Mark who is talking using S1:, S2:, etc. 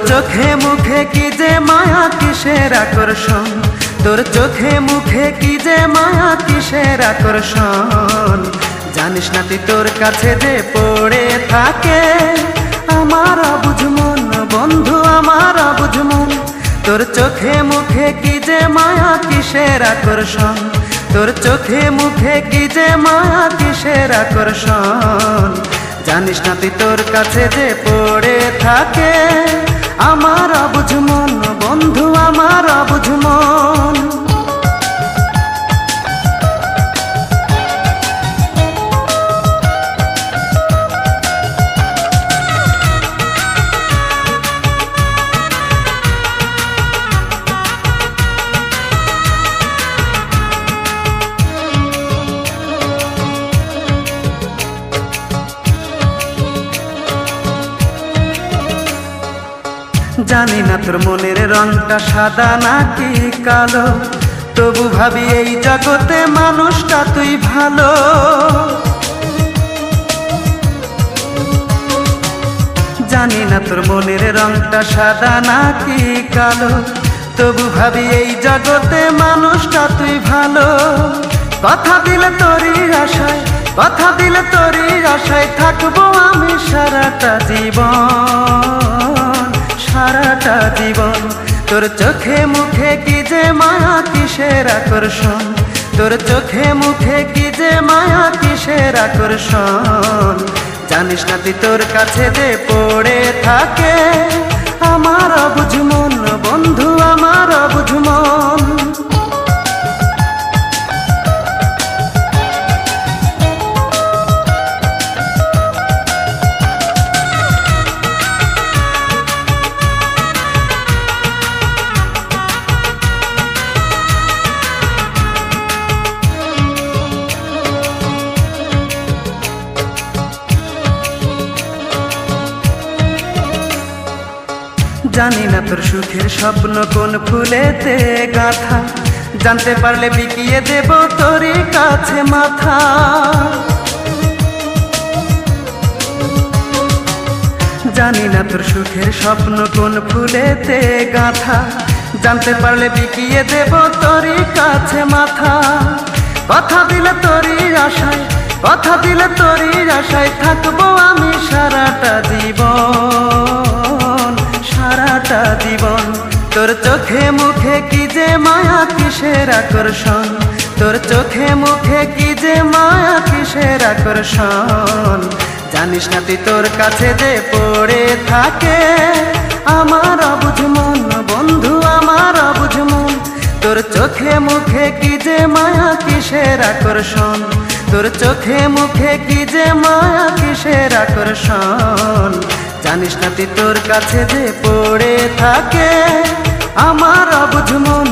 S1: চোখে মুখে কি যে মায়া কিসের আকর্ষণ, তোর চোখে মুখে কি যে মায়া কিসের আকর্ষণ। জানিস না তুই তোর কাছে যে পড়ে থাকে আমার অবুঝ মন, বন্ধু আমার অবুঝ মন। তোর চোখে মুখে কি যে মায়া কিসের আকর্ষণ, তোর চোখে মুখে কি যে মায়া কিসের আকর্ষণ। জানিস না তুই তোর কাছে যে পড়ে থাকে আমার অবুঝ মন, বন্ধু আমার অবুঝ মন। জানি না তোর মনের রংটা সাদা নাকি কালো, তবু ভাবি এই জগতে মানুষটা তুই ভালো। জানি না তোর মনের রংটা সাদা নাকি কালো, তবু ভাবি এই জগতে মানুষটা তুই ভালো। কথা দিলে তোরই আশায়, কথা দিলে তোরই আশায় থাকবো আমি সারাটা জীবন, সারাটা জীবন। তোর চোখে মুখে কি যে মায়া কিসের আকর্ষণ, তোর চোখে মুখে কি যে মায়া কিসের আকর্ষণ। জানিস না তুই তোর কাছে যে পড়ে থাকে আমার অবুঝ মন, বন্ধু আমার অবুঝ মন। জানি না তোর সুখের স্বপ্ন কোন ফুলেতে গাঁথা, জানতে পারলে বিকিয়ে দেব তোরই কাছে মাথা। জানি না তোর সুখের স্বপ্ন কোন ফুলেতে গাঁথা, জানতে পারলে বিকিয়ে দেব তোরই কাছে মাথা। কথা দিলে তোরই আশায়, কথা দিলে তোরই আশায় থাকবো আমি সারাটা জীবন, সারাটা জীবন। তোর চোখে মুখে কি যে মায়া কিসের আকর্ষণ, তোর চোখে মুখে কি যে মায়া কিসের আকর্ষণ। জানিস না তুই তোর কাছে যে পড়ে থাকে আমার অবুঝ মন, বন্ধু আমার অবুঝ মন। তোর চোখে মুখে কি যে মায়া কিসের আকর্ষণ, তোর চোখে মুখে কি যে মায়া কিসের আকর্ষণ। জানিস না তুই তোর কাছে যে পড়ে থাকে আমার অবুঝ মন।